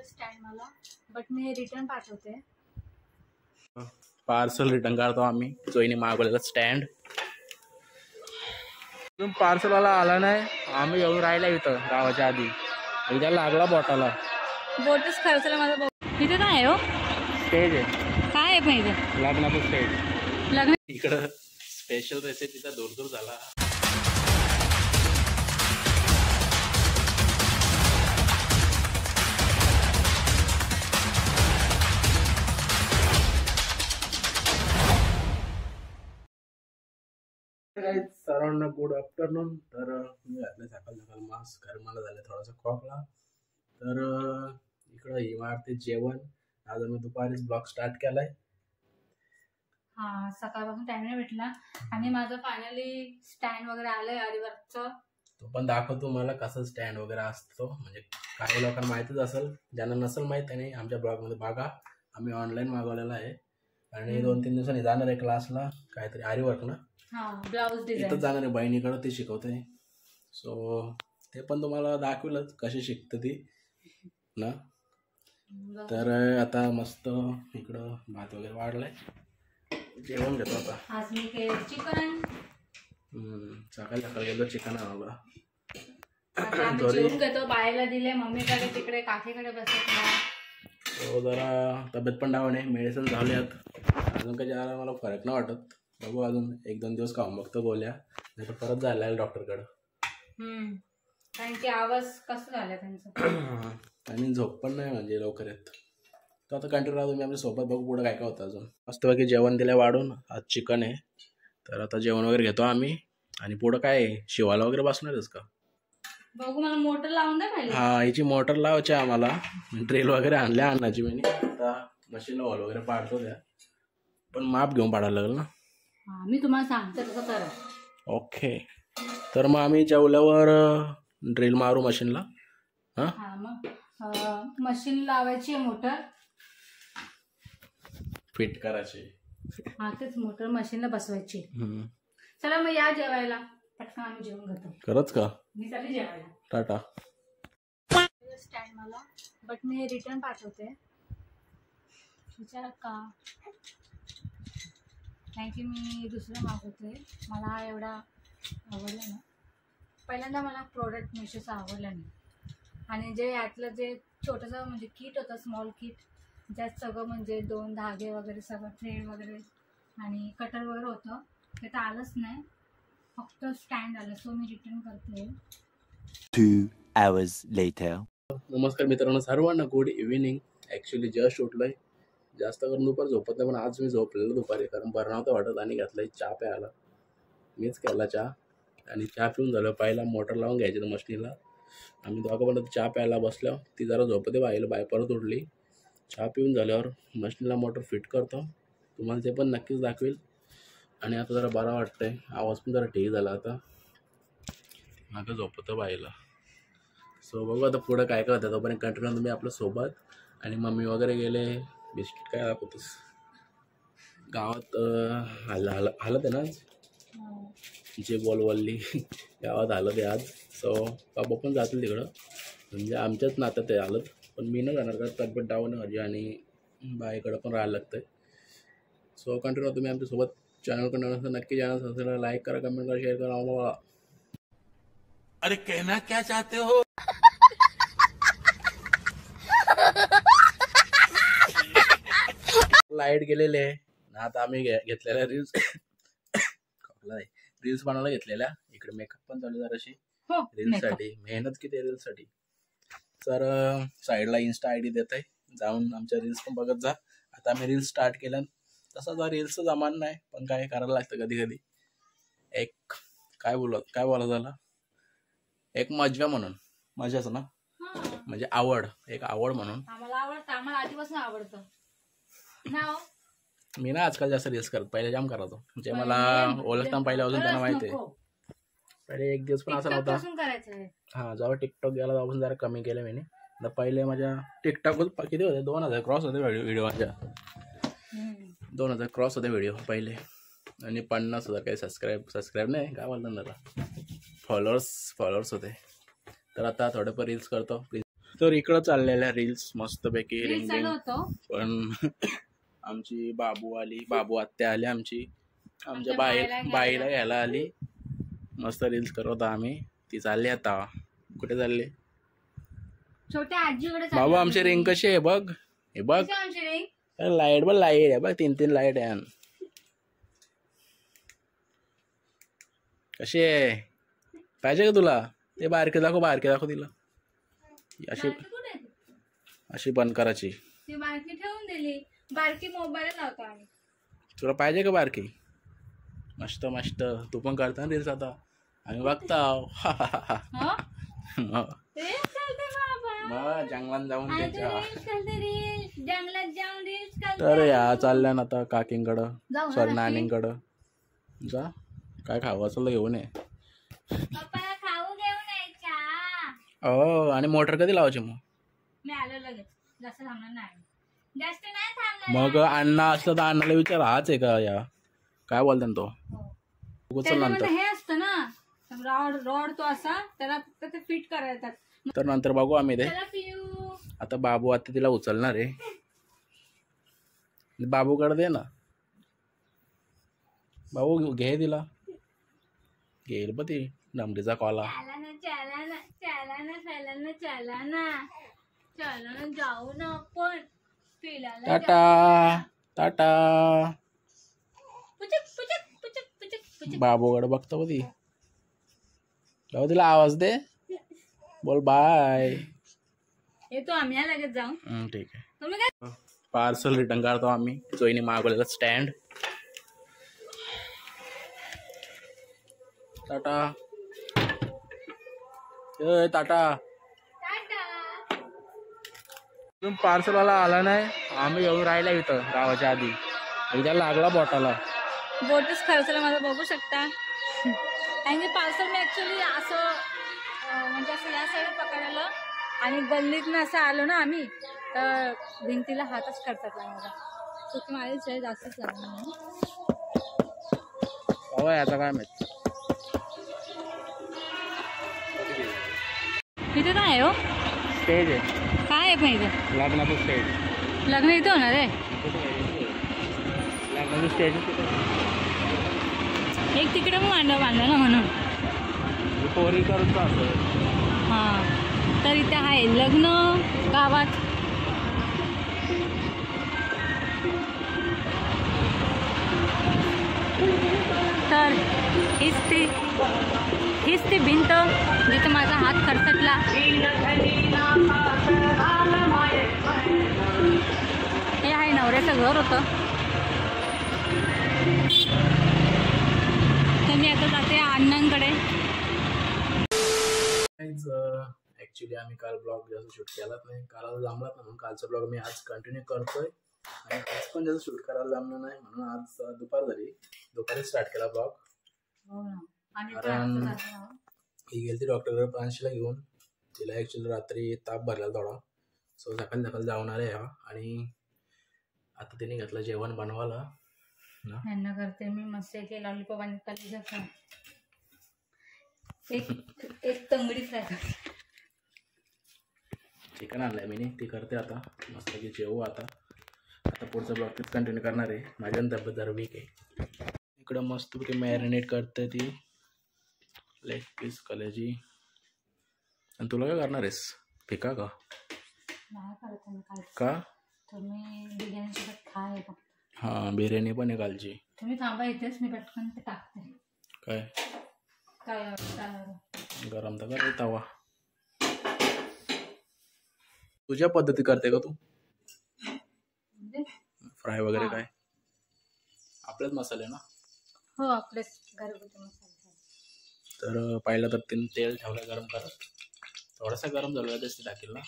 Stand मला, but me return पाठवते. Parcel return करतो आम्ही. जोईने मागवलेला स्टँड पार्सलवाला आला नाही. आम्ही येऊन राहिला इथं गावाच्या आधी. इथं लागला बोटाला. बोटच खर्चला माझा. इथे काय आहे हो? स्टेज आहे. काय आहे पण इथे? लग्नाचं स्टेज. लग्न इकडं स्पेशल रेसिपीचा दूर दूर झाला. सर्वांना गुड आफ्टरनून. तर मी घातलं सकाळ सकाळ मास्क, कारण मला झालं थोडासा खोकला. तर इकडं इमारतीत जेवण. आज आम्ही दुपारीच ब्लॉग स्टार्ट केलाय. हा, सकाळपासून टाइम नाही भेटला आणि माझं फायनली स्टँड वगैरे आलंय आरीवर्कचं. तो पण दाखवतो मला कसं स्टँड वगैरे असतो. म्हणजे काही लोकांना माहितीच असेल, ज्यांना नसेल माहित त्याने आमच्या ब्लॉगमध्ये बघा. आम्ही ऑनलाईन मागवलेला आहे आणि 2-3 दिवसांनी जाणार आहे क्लासला, काहीतरी आरीवर्क ना. ब्लाउज डिझाइन इथं जाणार आहे बहिणीकडं, ते शिकवते. सो ते पण तुम्हाला दाखवलंच कशी शिकतं ती ना. तर आता मस्त इकडं भात वगैरे वाढलाय, जेवण घेतो आता. आज मी केलं चिकन. सकाळी सकाळी गेलो चिकन आणायला. जेवण घेतो. बायला दिले, मम्मीकडे तिकडे काकीकडे बसत. तो जरा तब्येत पण डाऊन आहे. मेडिसिन झाल्यात, अजून काही जरा मला फरक नाही वाटत. बघू अजून 1-2 दिवस खाऊन बघतो गोळ्या, नाही तर परत जायला लागेल डॉक्टरकडं. कारण की आवाज कसं झाला त्यांचा. आणि झोप पण नाही म्हणजे लवकर येत. तर आता कंटिन्यू राहा तुम्ही आमच्या सोबत. बघू पुढं काय काय होतं अजून. मस्तपैकी जेवण दिलं वाढून. आज चिकन आहे. तर आता जेवण वगैरे घेतो आम्ही. आणि पुढं काय आहे, शिवायला वगैरे बसणारच का बघू. मला मोटर लावून द्या पहिले. हा, हिची मोटर लावायची आम्हाला. ड्रिल वगैरे आणल्या अन्नाची मी. आता मशीनला हॉल वगैरे पाडतो त्या, पण माप घेऊन पाडायला लागेल ना. मी तुम्हाला सांगते तसं करा. ओके. तर मग आम्ही जेवल्यावर ड्रिल मारू मशीनला. मग मशीन लावायची आहे, मोटर फिट करायची. तेच मोटर मशीनला बसवायची. चला मग या जेवायला. पटकन आम्ही जेवण घेतो. खरंच का? मी चालली जेवायला. टाटा. स्टँड मला, बट मी रिटर्न पाठवते. विचार का, कारण की मी दुसरं मागवते. मला हा एवढा आवडला ना. पहिल्यांदा मला प्रोडक्ट मिशोचं आवडलं नाही. आणि जे यातलं जे छोटंसं म्हणजे किट होतं, स्मॉल किट, ज्यात सगळं म्हणजे 2 धागे वगैरे सगळं, थ्रेड वगैरे आणि कटर वगैरे होतं, ते तर आलंच नाही. फक्त स्टँड आलं. सो मी रिटर्न करते. 2 hours later. नमस्कार मित्रांनो, सर्वांना गुड इव्हिनिंग. ॲक्च्युली जस्ट उठलोय. जास्त करून दुपार झोपत नाही, पण आज मी झोपलेलो दुपारी, कारण बरं नव्हतं वाटत. आणि घेतलाय चहा प्यायला. मीच केला चहा. आणि चहा पिऊन झालं, पहिला मोटर लावून घ्यायची तर मशीनला. आम्ही दोघं पण चहा प्यायला बसलो. ती जरा झोपते बाईला, बाय परत उठली. चहा पिऊन झाल्यावर मशीनला मोटर फिट करतो. तुम्हाला ते पण नक्कीच दाखवेल. आणि आता जरा बरा वाटतंय, आवाज पण जरा ठीक झाला आता. मागं झोपतं बाईला. सो बघू आता पुढं काय काय होतं. तोपर्यंत कंटिन्यू तुम्ही आपल्या सोबत. आणि मम्मी वगैरे गेले. बिस्किट काय दाखवतोस गावात हालत आहे ना आज. जे बोलवल्ली गावात हालत आहे आज. सो बाबा पण जातील तिकडं, म्हणजे आमच्याच नात्यात आहे हालत. पण मी नाही जाणार, का तब्येत डाऊन आहे माझी आणि बाईकडं पण राहायला लागतं आहे. सो कंटिन्यू तुम्ही आमच्यासोबत. चॅनल कंटिन्यू नक्की चॅनल सबस्क्राईब, लाईक करा, कमेंट करा, शेअर करा. मला अरे कहना क्या चाहते हो. लाईट गेलेले आहे ना. आता आम्ही घेतलेल्या रील्स बनवायला घेतलेल्या. इकडे मेकअप पण चालू आहे जराशी रील्ससाठी. मेहनत किती आहे रील्ससाठी. तर साईडला इन्स्टा ID देत आहे, जाऊन आमच्या रील्स पण बघत जा. आता आम्ही रील्स स्टार्ट केल्या. तसा रील्सचं जमान नाही, पण काय करायला लागतं कधी कधी. एक काय बोला झाला, एक मजा म्हणून. मजाच ना, म्हणजे आवड, एक आवड म्हणून. आम्हाला आवडतं, आम्हाला आधीपासून आवडतं ना. मी ना आजकाल जास्त रील्स करत, पहिले जाम करायचो. म्हणजे मला ओळखता पहिल्यापासून त्यांना माहिती आहे. पहिले एक दिवस पण असा नव्हता. जेव्हा टिकटॉक गेला तेव्हापासून जरा कमी केलं मी. तर पहिले माझ्या टिकटॉकवर किती होते, 2000 क्रॉस होते व्हिडिओ माझ्या. 2000 क्रॉस होते व्हिडिओ पहिले. आणि 50,000 काही सबस्क्राईब नाही, काय बोलतात त्याला, फॉलोअर्स होते. तर आता थोडेफार रील्स करतो. प्लीज तर इकडं चाललेल्या रील्स मस्तपैकी रील्स रिंग चालू रिंग. होतो. पण आमची बाबू आत्या आली आमची, आमच्या आमच्या बाईला बाईला घ्यायला आली. मस्त रील्स करत होता आम्ही. ती चालली आता. कुठे चालली छोट्या आजीकडे बाबू? आमची रिंग कशी आहे बघ, हे बघ आमची रिंग. लाईट बघ, लाईट आहे बघ, 3 लाईट आहे. कशी आहे, पाहिजे का तुला? ते बारके दाखव तिला. अशी कुठे आहे? अशी बंद करायची. ती बारकी ठेवून दिली. बारकी मोबाईल लावतो आम्ही. तुला पाहिजे का बारकी? मस्त मस्त. तू पण करता ना रील्स आता, आम्ही बघता. हो? रील्स करते बाबा. जंगलात जाऊन आणि तू त्याच्या. रील्स करते, रील्स जंगलात जाऊन रील्स करते. तर या चालल्या ना आता काकींकडं, जाऊ ना सॉरी नक्की. नानींकडं. जा, काय खावं असेल तर घेऊन ये. पप्पाला खाऊ घेऊन यायच्या. हो, आणि मोटर कधी लावायची मग? मी आलो लगेच. जास्त थांबणार नाही. जास्त नाही थांबणार. मग अण्णा असलं तर अण्णाला विचार, हाच आहे का या? काय बोलता तो? हो. उचल नंतर. त्याच्यामध्ये हे असतं ना, रॉड तो असा, त्याला फक्त ते फिट करायचं. तर नंतर बघू आम्ही ते. चला पिऊ. आता बाबू आता तिला उचलणार आहे. बाबूकडे दे ना. बाबू घे तिला. घेईल बघ ती नमडीचा कॉला. चला ना, चला ना, चला ना, चला ना, चला ना, चला ना, जाऊ ना आपण फिरायला. टाटा टाटा. पुचक पुचक पुचक पुचक पुचक. बाबूकडे बघतो बघ ती. बाबू तिला आवाज दे, बोल बाय. येतो आम्ही या लगेच जाऊन. ठीक आहे. तुम्ही काय? पार्सल रिटर्न करतो आम्ही. जोईने मागवलेला स्टँड. टाटा. ए टाटा. टाटा. पार्सलवाला आला नाही, आम्ही येऊन राहिला इथं गावाच्या आधी. एकदा लागला बोटाला. बोटच खर्चला माझं बघू शकता. कारण की पार्सल मी ऍक्च्युली असं म्हणजे असं या साईड पकडायला आणि गल्लीतनं असं आलो ना आम्ही, तर भिंतीला हातच खर्चला माझा. चुकी माझीच आहे, जास्तच लागला म्हणून. हो याचा काय माहित. इथे काय आहे हो? स्टेज आहे, काय आहे पण इथे? लग्नाचं स्टेज. लग्न इथे होणार आहे? लग्नाचं स्टेज एक तिकडे पण बांधलं ना म्हणून. पोरी करतो असं. हां, तर इथे आहे लग्न गावात. तर हीच ती भिंत जिथे माझा हात खरचटला. हे आहे नवऱ्याचं घर होतं. तर मी आता जाते अण्णांकडे. ॲक्च्युली आम्ही काल ब्लॉग जास्त शूट केलाच नाही, काल जमलाच नाही म्हणून कालचा ब्लॉग मी आज कंटिन्यू करतोय. आणि आज पण जास्त शूट करायला जमलं नाही म्हणून आज दुपारी स्टार्ट केला ब्लॉग. हो ना. आणि कारण ही गेली ती डॉक्टरकडे प्रांशीला घेऊन. तिला ॲक्च्युली रात्री ताप भरला थोडा, सो सकाळी जाऊन आले. आणि आता तिने घेतलं जेवण बनवायला. यांना करते मी मस्त एक लॉलीपॉप आणि कलेजा फ्राय. एक तंगडी फ्राय करते. चिकन आणलंय मी, ती करते आता मस्त की जेवू. आता पुढचा ब्लॉग तीच कंटिन्यू करणार आहे. माझ्या तब्येत जरा वीक आहे. इकडं मस्तपैकी मॅरिनेट करते ती लेग पीस कलेजी. आणि तुला काय करणार आहेस? फिका का? नाही करत मी काय. का? तुम्ही बिर्याणी सोबत खाय का? हां, बिर्याणी पण आहे कालची. तुम्ही थांबा इथेच, मी पटकन ते टाकते. काय काय गरम तर कर तवा. तुझ्या पद्धती करते का तू फ्राय वगैरे? काय आपलेच मसाले ना? हो, आपलेच घरगुती मसाले. तर पहिलं तर तेल ठेवलं गरम करत. थोडासा गरम झाला जास्त टाकेल ना.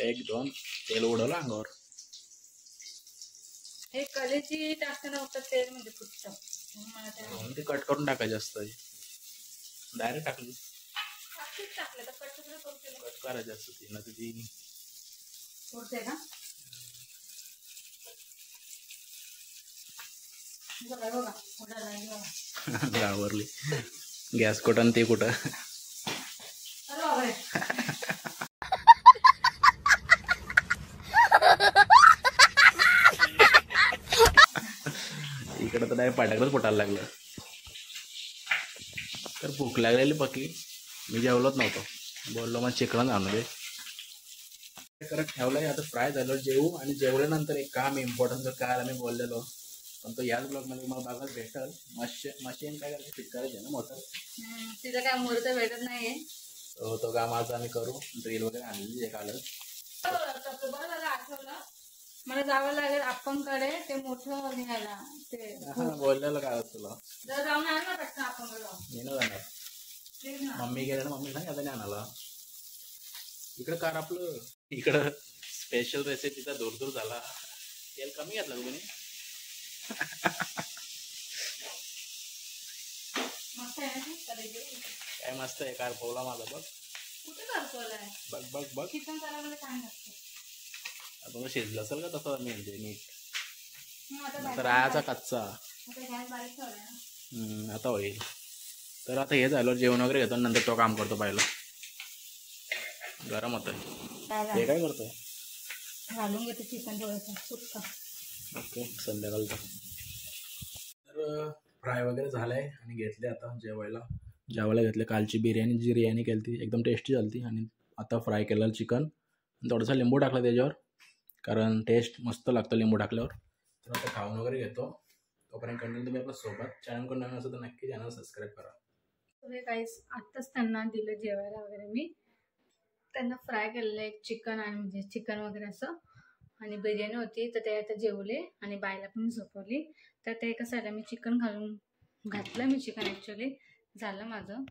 एक दोन तेल उडवलं अंगावर. हे कलेची टाकताना होतं तेल म्हणजे फुटतं. ते कट करून टाकायचे असतं. डायरेक्ट टाकली टाकलं तर कट करायची असतं ती ना. ती पुरते का? बघा बघा कुठं लागली बघा. घाबरली. गॅस कुठं आणि ते कुठं. अरे बापरे. इकडं तर डायरेक्ट पाट्याकडंच फुटायला लागलं. तर भूक लागलेली पक्की. मी जेवलोच नव्हतो. बोललो मग चिकन आणू दे. करत ठेवलंय. आता फ्राय झालं. जेवू आणि जेवल्यानंतर एक काम इम्पॉर्टंट काय आला मी बोललेलो, पण तो याच ब्लॉगमध्ये मला बघायला भेटल. मशीन काय करायचं, फिट करायचे ना मोटर. तिथं काय मुहूर्त भेटत नाहीये. तो काम आज आम्ही करू. ड्रिल वगैरे आणलेली आहे कालच. बरं झालं आठवलं. मला जावं लागेल आपणकडे ते मोठं घ्यायला. ते बोललेलं काय तुला. जर जाऊन आलं ना पटकन आपणकडे जाऊन. मी न जाणार. तेच ना. मम्मी गेले ना, मम्मी नाही आता नाही आणाला. इकडं कार आपलं इकडं स्पेशल रेसिपीचा दूर दूर झाला. तेल कमी घातलं तुम्ही. मस्त आहे ना करायची. काय मस्त आहे. कार पोवला माझा बघ. कुठे करतोय. बघ बघ बघ. चिकन करायला छान लागतं. आता शिजलं असेल का तसं मी म्हणजे नीट. आता तर रायाचा कच्चा. गॅस बारीक ठेवलाय ना. आता होईल. तर आता हे झालं जेवण वगैरे घेतो नंतर तो काम करतो. पाहिलं गरम होतंय. हे काय करतोय. घालून घेते चिकन थोडंसं सुक्का. ओके संध्याकाळचं. तर फ्राय वगैरे झालंय आणि घेतले आता जेवायला घेतले. कालची बिर्याणी केली ती एकदम टेस्टी झाली ती. आणि आता फ्राय केलेलं चिकन थोडासा लिंबू टाकला त्याच्यावर, कारण टेस्ट मस्त लागतं लिंबू टाकल्यावर. तर आता खाऊन वगैरे घेतो. तोपर्यंत कंटिन्यू तुम्ही आपल्या सोबत. चॅनल कोण नवीन असेल तर नक्की चॅनल सबस्क्राईब करा. हे काहीच आत्ताच त्यांना दिलं जेवायला वगैरे. मी त्यांना फ्राय केलेलं एक चिकन आणि म्हणजे चिकन वगैरे असं, आणि बिर्याणी होती. तर ते आता जेवले आणि बायला पण झोपवली. तर ते एका साईडला मी चिकन घातलं. मी चिकन ॲक्च्युली झालं माझं.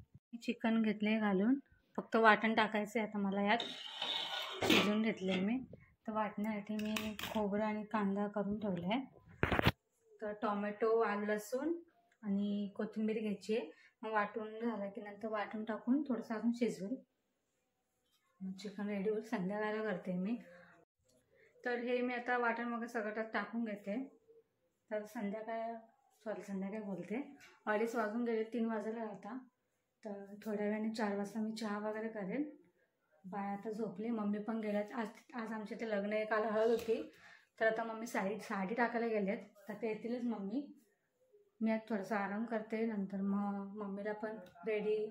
चिकन घेतले घालून. फक्त वाटण टाकायचं आहे आता मला. यात शिजवून घेतले मी. तर वाटण्यासाठी मी खोबरं आणि कांदा करून ठेवला आहे. तर टोमॅटो, आलं, लसूण आणि कोथिंबीर घ्यायची आहे. मग वाटून झालं की नंतर वाटून टाकून थोडंसं अजून शिजवेल. मग चिकन रेडी होईल. संध्याकाळला करते मी. तर हे मी आता वाटण वगैरे सगळं टाकून घेते. तर संध्याकाळी बोलते. 2:30 वाजून गेले. 3 वाजायला आता. तर थोड्या वेळाने 4 वाजता मी चहा वगैरे करेल. बाय आता झोपली. मम्मी पण गेल्यात. आज आमच्या इथे लग्न आहे. काल हळद होती. तर आता मम्मी साडी टाकायला गेलेत. तर ते येतीलच मम्मी. मी आज थोडासा आराम करते. नंतर मग मम्मीला पण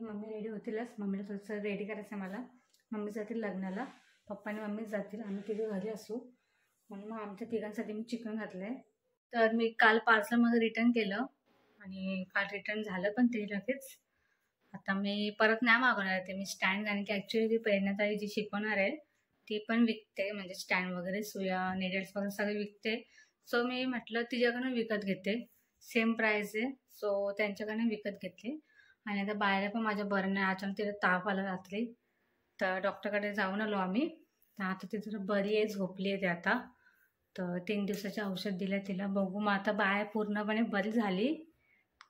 मम्मी रेडी होतीलच. मम्मीला थोडंसं रेडी करायचं आहे मला. मम्मी जातील लग्नाला. पप्पा आणि मम्मीच जातील. आम्ही तिघे घरी असू. म्हणून मग आमच्या तिघांसाठी मी चिकन घातलं आहे. तर मी काल पार्सलमध्ये रिटर्न केलं आणि काल रिटर्न झालं पण ते लगेच. आता मी परत नाही मागवणार ते. मी स्टँड, कारण की ॲक्च्युली ती प्रेरणाताई जी शिकवणार आहे ती पण विकते. म्हणजे स्टँड वगैरे, सुया, नेडल्स वगैरे सगळे विकते. सो मी म्हटलं तिच्याकडनं विकत घेते. सेम प्राईस आहे. सो त्यांच्याकडनं विकत घेतले. आणि आता बाहेर पण माझ्या बरं नाही. अचानक तिला ताप आला रात्री. तर डॉक्टरकडे जाऊन आलो आम्ही. तर आता ती जरा बरी आहे. झोपली आहे ती आता. तर 3 दिवसाचे औषध दिलं तिला. बघू मग आता बाय पूर्णपणे बरी झाली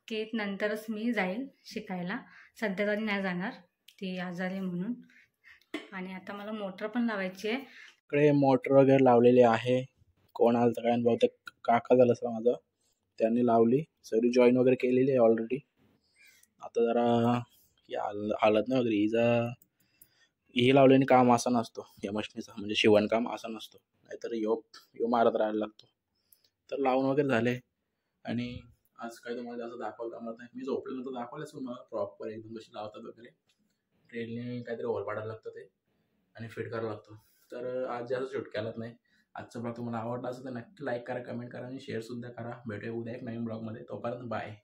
की नंतरच मी जाईल शिकायला. सध्या तरी नाही जाणार, ती आजारी म्हणून. आणि आता मला मोटर पण लावायची आहे. इकडे मोटर वगैरे लावलेली आहे. कोण आलं तर काय बहुतेक काका झालं असं माझं. त्यांनी लावली. सगळी जॉईन वगैरे केलेली आहे ऑलरेडी. आता जरा हालत नाही वगैरे. ही लावल्याने काम असा नसतो या मशनीचा. म्हणजे शिवणकाम असा नसतो. नाहीतर यो मारत राहायला लागतो. तर लावून वगैरे झाले. आणि आज काय तुम्हाला जास्त दाखवायला जमत नाही. मी झोपलेलं तर दाखवलंच तुम्हाला प्रॉपर एकदम कशी लावतात वगैरे. ट्रेनने काहीतरी ओव्हर पाडायला लागतं ते आणि फिट करायला लागतो. तर आज जास्त शूट केलाच नाही. आजचा ब्लॉग तुम्हाला आवडला असेल तर नक्की लाईक करा, कमेंट करा आणि शेअरसुद्धा करा. भेटूया उद्या एक नवीन ब्लॉगमध्ये. तोपर्यंत बाय.